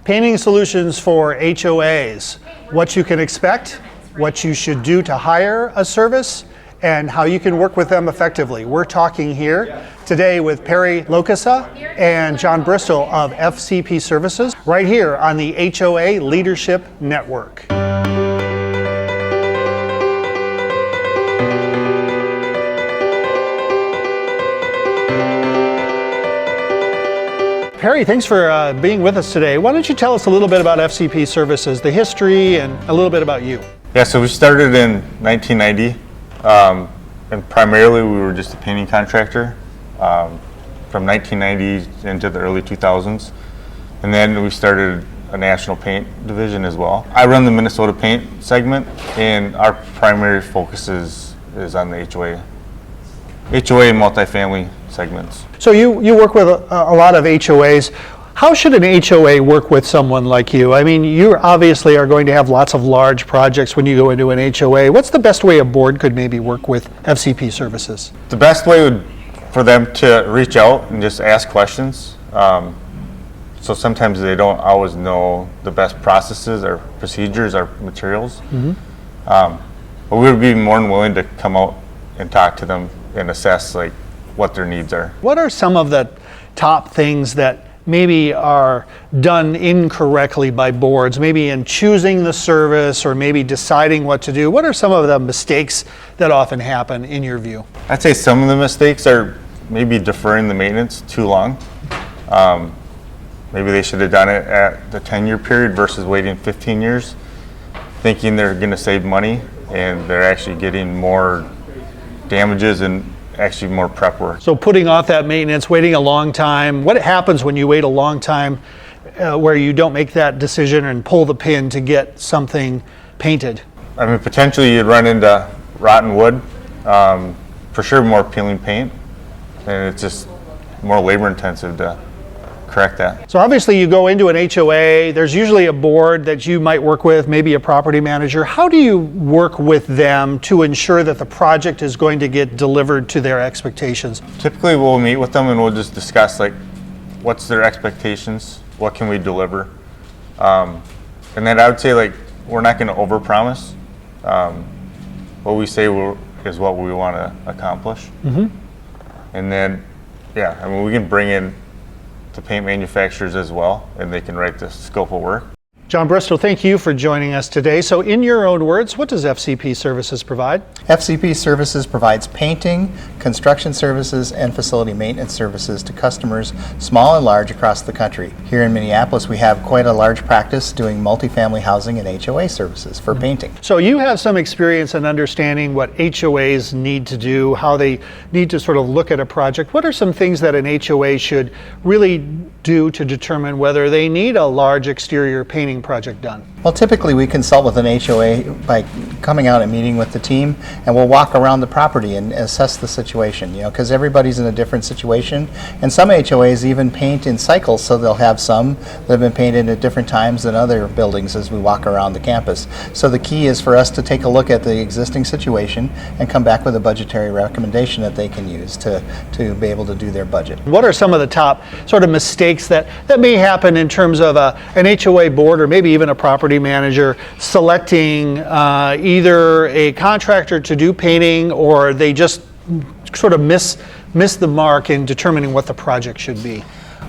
Painting solutions for HOAs, what you can expect, what you should do to hire a service, and how you can work with them effectively. We're talking here today with Perry Loukusa and John Bristol of FCP Services, right here on the HOA Leadership Network. Perry, thanks for being with us today. Why don't you tell us a little bit about FCP Services, the history, and a little bit about you? Yeah, so we started in 1990, and primarily we were just a painting contractor from 1990 into the early 2000s. And then we started a national paint division as well. I run the Minnesota paint segment, and our primary focus is on the HOA and multifamily segments. So you work with a lot of HOAs. How should an HOA work with someone like you? I mean, you obviously are going to have lots of large projects when you go into an HOA. What's the best way a board could maybe work with FCP Services? The best way would for them to reach out and just ask questions. So sometimes they don't always know the best processes or procedures or materials. Mm-hmm. But we would be more than willing to come out and talk to them and assess like what their needs are. What are some of the top things that maybe are done incorrectly by boards, maybe in choosing the service or maybe deciding what to do? What are some of the mistakes that often happen in your view? I'd say some of the mistakes are maybe deferring the maintenance too long. Maybe they should have done it at the 10-year period versus waiting 15 years, thinking they're going to save money, and they're actually getting more damages and actually more prep work. So putting off that maintenance, waiting a long time. What happens when you wait a long time where you don't make that decision and pull the pin to get something painted? I mean, potentially you'd run into rotten wood, for sure more peeling paint, and it's just more labor intensive to correct that. So obviously you go into an HOA, there's usually a board that you might work with, maybe a property manager. How do you work with them to ensure that the project is going to get delivered to their expectations? Typically we'll meet with them and we'll just discuss like what's their expectations, what can we deliver, and then I would say like we're not going to overpromise. What we say is what we want to accomplish. Mm-hmm. And then I mean we can bring in the paint manufacturers as well, and they can write the scope of work. John Bristol, thank you for joining us today. So in your own words, what does FCP Services provide? FCP Services provides painting, construction services, and facility maintenance services to customers small and large across the country. Here in Minneapolis, we have quite a large practice doing multifamily housing and HOA services for painting. So you have some experience in understanding what HOAs need to do, how they need to sort of look at a project. What are some things that an HOA should really do to determine whether they need a large exterior painting project done? Well, typically we consult with an HOA by coming out and meeting with the team, and we'll walk around the property and assess the situation, because everybody's in a different situation, and some HOAs even paint in cycles, so they'll have some that have been painted at different times than other buildings as we walk around the campus. So the key is for us to take a look at the existing situation and come back with a budgetary recommendation that they can use to be able to do their budget. What are some of the top sort of mistakes that may happen in terms of an HOA board or maybe even a property manager selecting either a contractor to do painting, or they just sort of miss the mark in determining what the project should be?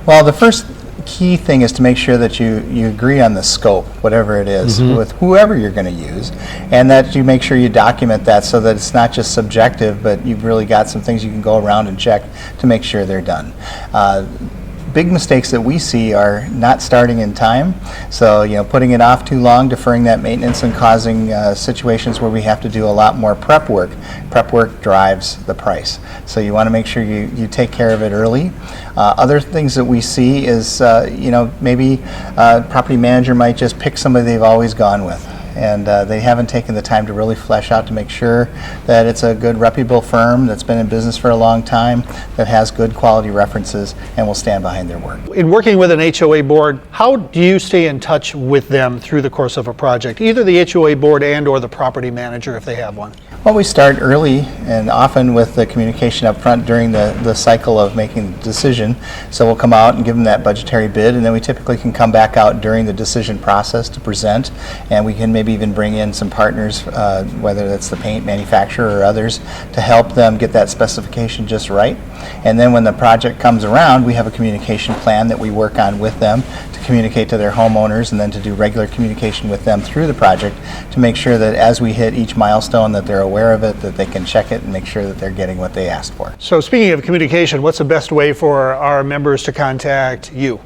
Well, the first key thing is to make sure that you agree on the scope, whatever it is, with whoever you're going to use, and that you make sure you document that so that it's not just subjective, but you've really got some things you can go around and check to make sure they're done. Big mistakes that we see are not starting in time, so putting it off too long, deferring that maintenance, and causing situations where we have to do a lot more prep work. Prep work drives the price, so you want to make sure you take care of it early. Other things that we see is maybe a property manager might just pick somebody they've always gone with, and they haven't taken the time to really flesh out to make sure that it's a good reputable firm that's been in business for a long time, that has good quality references, and will stand behind their work. In working with an HOA board, how do you stay in touch with them through the course of a project, either the HOA board and or the property manager if they have one? Well, we start early and often with the communication up front during the cycle of making the decision. So we'll come out and give them that budgetary bid, and then we typically can come back out during the decision process to present, and we can maybe even bring in some partners, whether that's the paint manufacturer or others, to help them get that specification just right. And then when the project comes around, we have a communication plan that we work on with them to communicate to their homeowners, and then to do regular communication with them through the project to make sure that as we hit each milestone that they're aware of it, that they can check it and make sure that they're getting what they asked for. So speaking of communication, what's the best way for our members to contact you?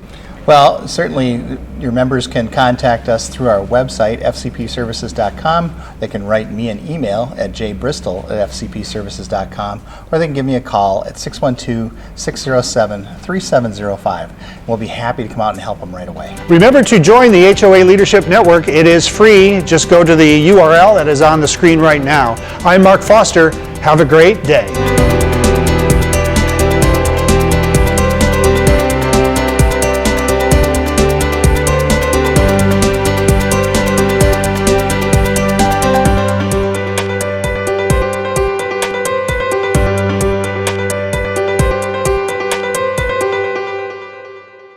Well, certainly your members can contact us through our website, fcpservices.com. They can write me an email at jbristol@fcpservices.com, or they can give me a call at 612-607-3705. We'll be happy to come out and help them right away. Remember to join the HOA Leadership Network. It is free. Just go to the URL that is on the screen right now. I'm Mark Foster. Have a great day.